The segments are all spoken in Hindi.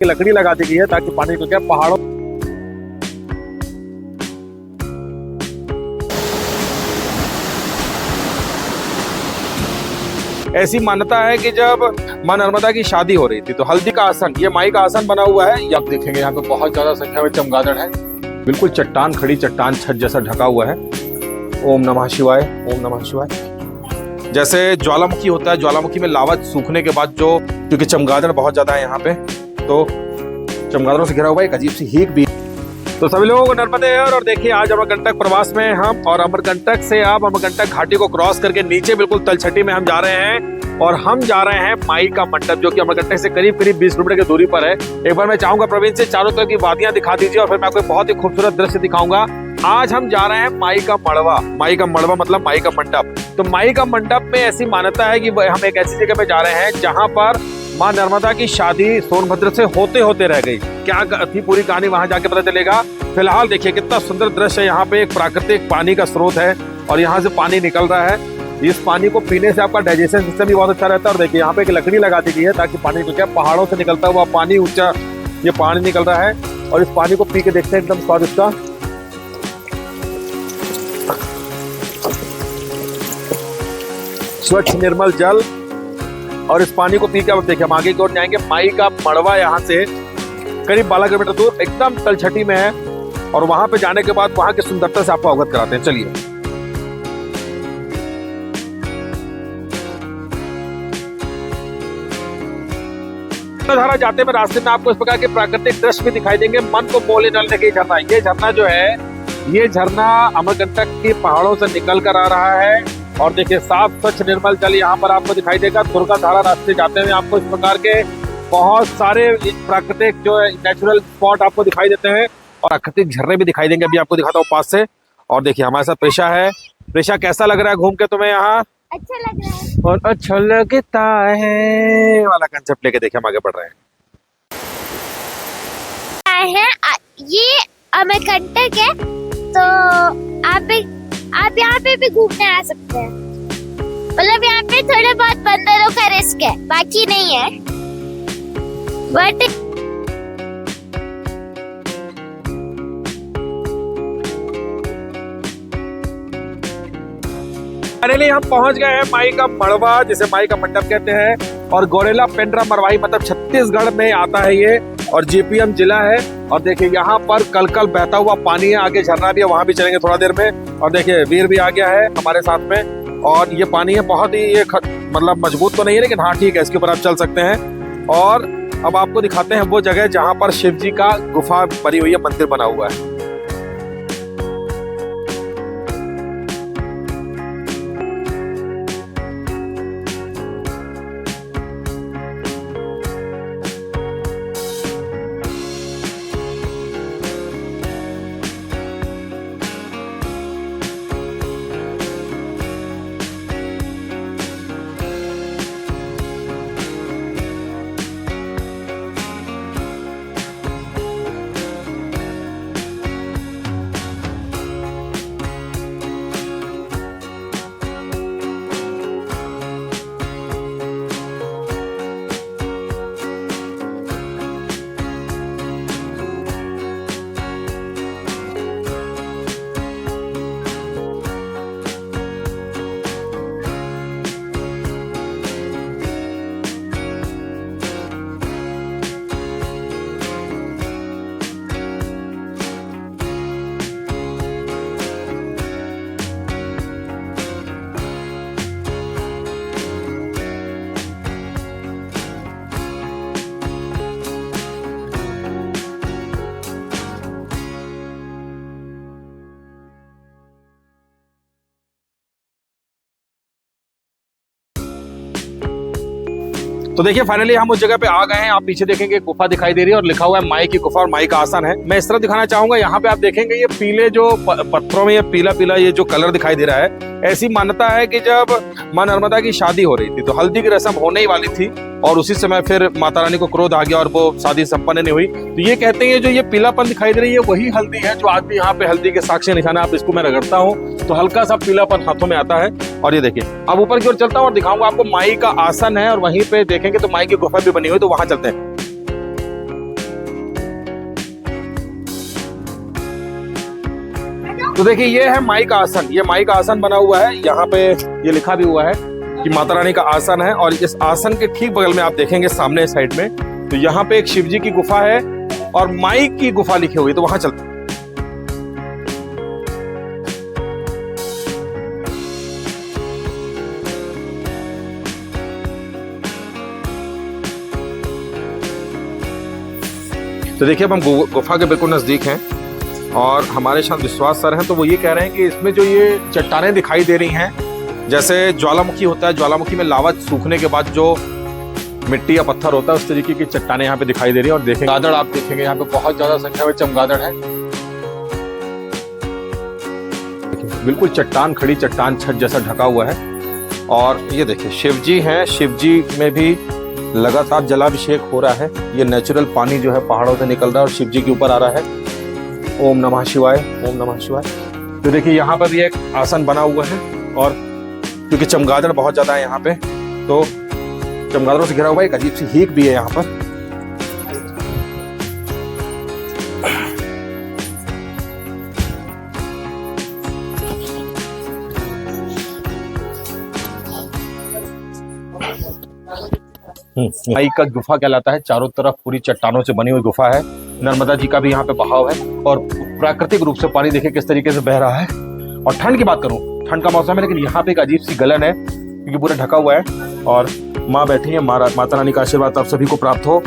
की लकड़ी लगा दी गई है ताकि पानी को क्या पहाड़ों ऐसी मान्यता है कि जब मां नर्मदा की शादी हो रही थी तो हल्दी का आसन, ये माई का आसन बना हुआ है। ये आप देखेंगे यहाँ पे बहुत ज्यादा संख्या में चमगादड़ है। बिल्कुल चट्टान, खड़ी चट्टान छत जैसा ढका हुआ है। ओम नमः शिवाय, ओम नमः शिवाय। जैसे ज्वालामुखी होता है, ज्वालामुखी में लावा सूखने के बाद जो, क्योंकि चमगादड़ बहुत ज्यादा है यहाँ पे, तो चमगादड़ों से घिरा हुआ एक अजीब सी हीक भी। तो सभी लोगों को नर्मदे और देखिए आज अमरकंटक प्रवास में हम, और अमरकंटक से आप अमरकंटक घाटी को क्रॉस करके नीचे बिल्कुल तलछटी में हम जा रहे हैं। और हम जा रहे हैं माई का मंडप, जो कि अमरकंटक से करीब 20 किलोमीटर की दूरी पर है। एक बार मैं चाहूंगा प्रवीण से चारों तरफ की वादियां दिखा दीजिए और फिर मैं आपको बहुत ही खूबसूरत दृश्य दिखाऊंगा। आज हम जा रहे हैं माई का मड़वा। माई का मड़वा मतलब माई का मंडप। तो माई का मंडप में ऐसी मान्यता है कि हम एक ऐसी जगह पे जा रहे हैं जहां पर मां नर्मदा की शादी सोनभद्र से होते होते रह गई। क्या थी पूरी कहानी वहां जाके पता चलेगा। फिलहाल देखिए कितना सुंदर दृश्य है। यहाँ पे एक प्राकृतिक पानी का स्रोत है और यहाँ से पानी निकल रहा है। इस पानी को पीने से आपका डाइजेशन सिस्टम भी बहुत अच्छा रहता है। और देखिए यहाँ पे एक लकड़ी लगा दी गई है ताकि पानी को क्या पहाड़ों से निकलता हुआ पानी ऊंचा, ये पानी निकल रहा है और इस पानी को पी के देखते हैं, एकदम स्वादिष्ट का। स्वच्छ निर्मल जल, और इस पानी को पी के अब देखिए हम आगे की ओर जाएंगे। माई का मड़वा यहाँ से करीब 12 किलोमीटर दूर एकदम तलछटी में है और वहां पे जाने के बाद वहां की सुंदरता से आपको अवगत कराते हैं। चलिए। धारा जाते में रास्ते में आपको इस प्रकार के प्राकृतिक दृश्य भी दिखाई देंगे। मन को मोह लेने की झरना, ये झरना जो है, ये झरना अमरकंटक के पहाड़ों से निकल कर आ रहा है। और देखिए साफ स्वच्छ निर्मल जल यहाँ पर आपको दिखाई देगा। दुर्गा धारा रास्ते जाते हुए आपको इस प्रकार के बहुत सारे प्राकृतिक जो है नेचुरल स्पॉट आपको दिखाई देते हैं और प्राकृतिक झरने भी दिखाई देंगे। अभी आपको दिखाता हूँ पास से। और देखिए हमारे साथ प्रेषा है। प्रेषा, कैसा लग रहा है घूम के तुम्हें यहाँ? अच्छा लग रहा है। और अच्छा लगता है वाला कंसेप्ट लेके देखिए हम आगे बढ़ रहे हैं। ये अमरकंटक है, तो आप यहाँ पे भी घूमने आ सकते हैं। मतलब यहाँ पे थोड़े बहुत बंदरों का रिस्क है, बाकी नहीं है। बट फाइनली हम पहुंच गए हैं माई का मड़वा, जिसे माई का मंडप कहते हैं। और गोरेला पेंड्रा मरवाही मतलब छत्तीसगढ़ में आता है ये, और जीपीएम जिला है। और देखिए यहाँ पर कल कल बहता हुआ पानी है। आगे झरना भी है, वहां भी चलेंगे थोड़ा देर में। और देखिए वीर भी आ गया है हमारे साथ में। और ये पानी है बहुत ही, ये मतलब मजबूत तो नहीं है लेकिन हाँ ठीक है, इसके ऊपर आप चल सकते हैं। और अब आपको दिखाते हैं वो जगह जहाँ पर शिव जी का गुफा बनी हुई है, मंदिर बना हुआ है। तो देखिए फाइनली हम उस जगह पे आ गए हैं। आप पीछे देखेंगे गुफा दिखाई दे रही है और लिखा हुआ है माई की गुफा और माई का आसन है। मैं इस तरह दिखाना चाहूंगा, यहाँ पे आप देखेंगे ये पीले जो पत्थरों में ये पीला पीला ये जो कलर दिखाई दे रहा है। ऐसी मान्यता है कि जब मां नर्मदा की शादी हो रही थी तो हल्दी की रस्म होने ही वाली थी और उसी समय फिर माता रानी को क्रोध आ गया और वो शादी संपन्न नहीं हुई। तो ये कहते हैं जो ये पीलापन दिखाई दे रही है वही हल्दी है जो आज भी यहाँ पे हल्दी के साक्ष्य निशान है। आप इसको मैं रगड़ता हूँ तो हल्का सा पीलापन हाथों में आता है। और ये देखिए अब ऊपर की ओर चलता हूँ और दिखाऊंगा आपको माई का आसन है और वहीं पे देखेंगे तो माई की गुफा भी बनी हुई, तो वहां चलते हैं। तो देखिए ये है माई का आसन, ये माई का आसन बना हुआ है। यहाँ पे ये लिखा भी हुआ है कि माता रानी का आसन है। और इस आसन के ठीक बगल में आप देखेंगे सामने साइड में, तो यहाँ पे एक शिव जी की गुफा है और माई की गुफा लिखी हुई, तो वहां चलते हैं। तो देखिए अब हम गुफा के बिल्कुल नजदीक हैं और हमारे साथ विश्वास सर हैं, तो वो ये कह रहे हैं कि इसमें जो ये चट्टानें दिखाई दे रही हैं, जैसे ज्वालामुखी होता है, ज्वालामुखी में लावा सूखने के बाद जो मिट्टी या पत्थर होता है, उस तरीके की चट्टानें यहाँ पे दिखाई दे रही हैं। और देखेंगे चमगादड़, आप देखेंगे यहाँ पे बहुत ज्यादा संख्या में चमगादड़ है। बिल्कुल चट्टान, खड़ी चट्टान छत जैसा ढका हुआ है। और ये देखिए शिव जी हैं, शिव जी में भी लगातार जलाभिषेक हो रहा है। ये नेचुरल पानी जो है पहाड़ों से निकल रहा है और शिव जी के ऊपर आ रहा है। ओम नमः शिवाय, ओम नमः शिवाय। तो देखिए यहाँ पर भी एक आसन बना हुआ है और क्योंकि चमगादड़ बहुत ज्यादा है यहाँ पे, तो चमगादड़ों से घिरा हुआ एक अजीब सी हीक भी है यहाँ पर। माई का गुफा कहलाता है, चारों तरफ पूरी चट्टानों से बनी हुई गुफा है। नर्मदा जी का भी यहाँ पे बहाव है और प्राकृतिक रूप से पानी देखिए किस तरीके से बह रहा है। और ठंड की बात करूं, ठंड का मौसम है, लेकिन यहाँ पे एक अजीब सी गलन है क्योंकि पूरा ढका हुआ है और माँ बैठी है। माता रानी का आशीर्वाद आप सभी को प्राप्त हो।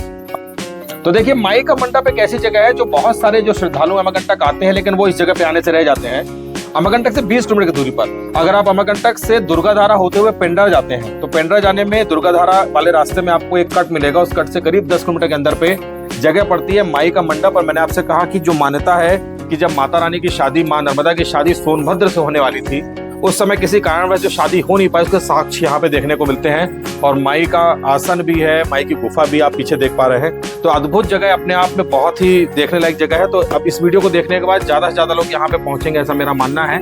तो देखिए माई का मंडप एक ऐसी जगह है जो बहुत सारे जो श्रद्धालु अमरकंटक आते हैं, लेकिन वो इस जगह पे आने से रह जाते हैं। अमरकंटक से 20 किलोमीटर की दूरी पर अगर आप अमरकंटक से दुर्गाधारा होते हुए पेंड्रा जाते हैं, तो पेंड्रा जाने में दुर्गाधारा वाले रास्ते में आपको एक कट मिलेगा। उस कट से करीब 10 किलोमीटर के अंदर पे जगह पड़ती है माई का मंडप। और मैंने आपसे कहा कि जो मान्यता है कि जब माता रानी की शादी, माँ नर्मदा की शादी सोनभद्र से होने वाली थी, उस समय किसी कारणवश जो शादी हो नहीं पाई, उसके साक्ष्य यहाँ पे देखने को मिलते हैं। और माई का आसन भी है, माई की गुफा भी आप पीछे देख पा रहे हैं। तो अद्भुत जगह अपने आप में, बहुत ही देखने लायक जगह है। तो अब इस वीडियो को देखने के बाद ज्यादा से ज्यादा लोग यहाँ पे पहुंचेंगे, ऐसा मेरा मानना है।